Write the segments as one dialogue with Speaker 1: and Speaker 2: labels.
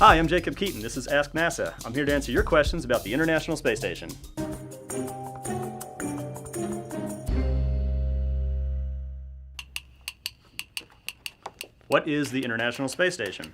Speaker 1: Hi, I'm Jacob Keaton. This is Ask NASA. I'm here to answer your questions about the International Space Station. What is the International Space Station?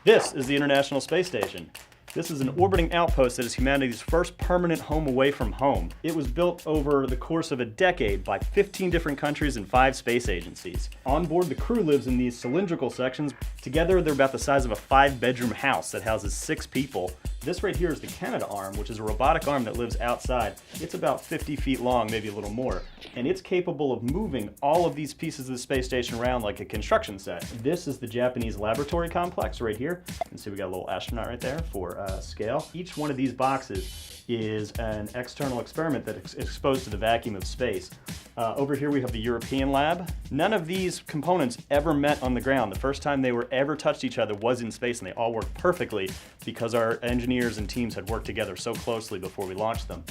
Speaker 1: This is the International Space Station. This is an orbiting outpost that is humanity's first permanent home away from home. It was built over the course of a decade by 15 different countries and 5 space agencies. On board, the crew lives in these cylindrical sections. Together, they're about the size of a 5-bedroom house that houses 6 people. This right here is the Canada arm, which is a robotic arm that lives outside. It's about 50 feet long, maybe a little more, and it's capable of moving all of these pieces of the space station around like a construction set. This is the Japanese laboratory complex right here. You can see we got a little astronaut right there for scale. Each one of these boxes is an external experiment that is exposed to the vacuum of space. Over here we have the European lab. None of these components ever met on the ground. The first time they were ever touched each other was in space, and they all worked perfectly because our engineers and teams had worked together so closely before we launched them.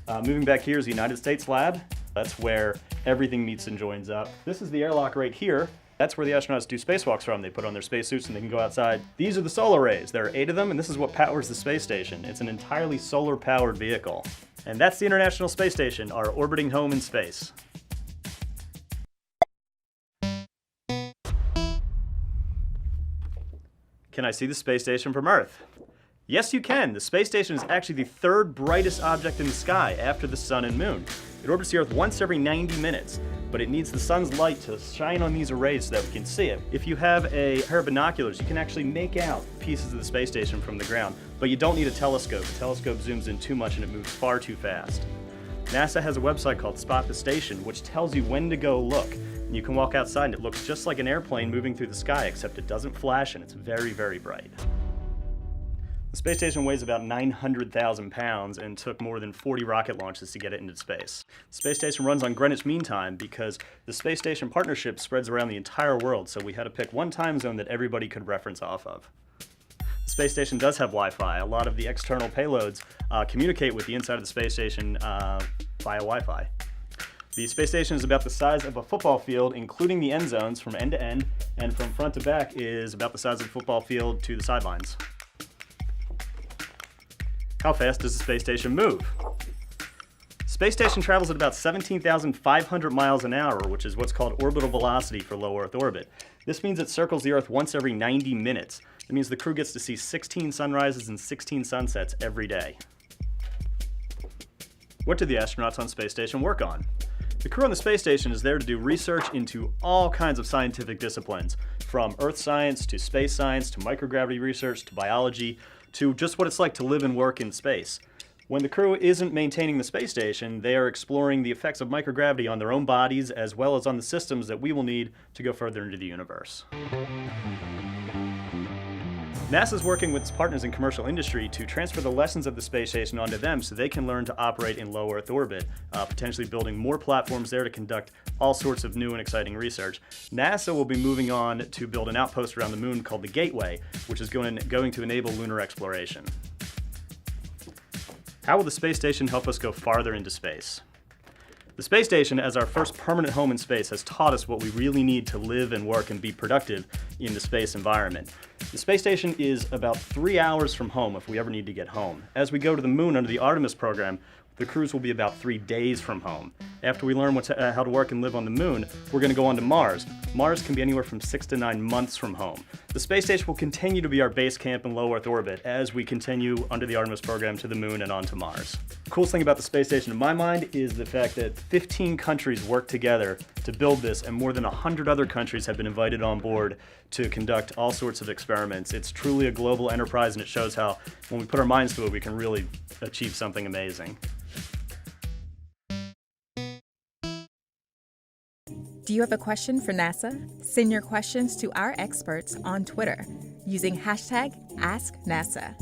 Speaker 1: Moving back here is the United States lab. That's where everything meets and joins up. This is the airlock right here. That's where the astronauts do spacewalks from. They put on their spacesuits and they can go outside. These are the solar arrays. There are 8 of them, and this is what powers the space station. It's an entirely solar-powered vehicle. And that's the International Space Station, our orbiting home in space. Can I see the space station from Earth? Yes, you can. The space station is actually the 3rd brightest object in the sky after the sun and moon. It orbits the Earth once every 90 minutes, but it needs the sun's light to shine on these arrays so that we can see it. If you have a pair of binoculars, you can actually make out pieces of the space station from the ground, but you don't need a telescope. The telescope zooms in too much and it moves far too fast. NASA has a website called Spot the Station, which tells you when to go look. And you can walk outside and it looks just like an airplane moving through the sky, except it doesn't flash and it's very, very bright. The space station weighs about 900,000 pounds and took more than 40 rocket launches to get it into space. The space station runs on Greenwich Mean Time because the space station partnership spreads around the entire world, so we had to pick one time zone that everybody could reference off of. The space station does have Wi-Fi. A lot of the external payloads communicate with the inside of the space station via Wi-Fi. The space station is about the size of a football field, including the end zones from end to end, and from front to back is about the size of a football field to the sidelines. How fast does the space station move? Space station travels at about 17,500 miles an hour, which is what's called orbital velocity for low Earth orbit. This means it circles the Earth once every 90 minutes. It means the crew gets to see 16 sunrises and 16 sunsets every day. What do the astronauts on space station work on? The crew on the space station is there to do research into all kinds of scientific disciplines, from earth science to space science to microgravity research to biology to just what it's like to live and work in space. When the crew isn't maintaining the space station, they are exploring the effects of microgravity on their own bodies as well as on the systems that we will need to go further into the universe. NASA is working with its partners in commercial industry to transfer the lessons of the space station onto them so they can learn to operate in low Earth orbit, potentially building more platforms there to conduct all sorts of new and exciting research. NASA will be moving on to build an outpost around the moon called the Gateway, which is going to enable lunar exploration. How will the space station help us go farther into space? The space station, as our first permanent home in space, has taught us what we really need to live and work and be productive in the space environment. The space station is about 3 hours from home if we ever need to get home. As we go to the moon under the Artemis program, the cruise will be about 3 days from home. After we learn how to work and live on the moon, we're going to go on to Mars. Mars can be anywhere from 6 to 9 months from home. The space station will continue to be our base camp in low Earth orbit as we continue under the Artemis program to the moon and on to Mars. The coolest thing about the space station in my mind is the fact that 15 countries worked together to build this, and more than 100 other countries have been invited on board to conduct all sorts of experiments. It's truly a global enterprise, and it shows how when we put our minds to it, we can really achieve something amazing.
Speaker 2: Do you have a question for NASA? Send your questions to our experts on Twitter using #AskNASA.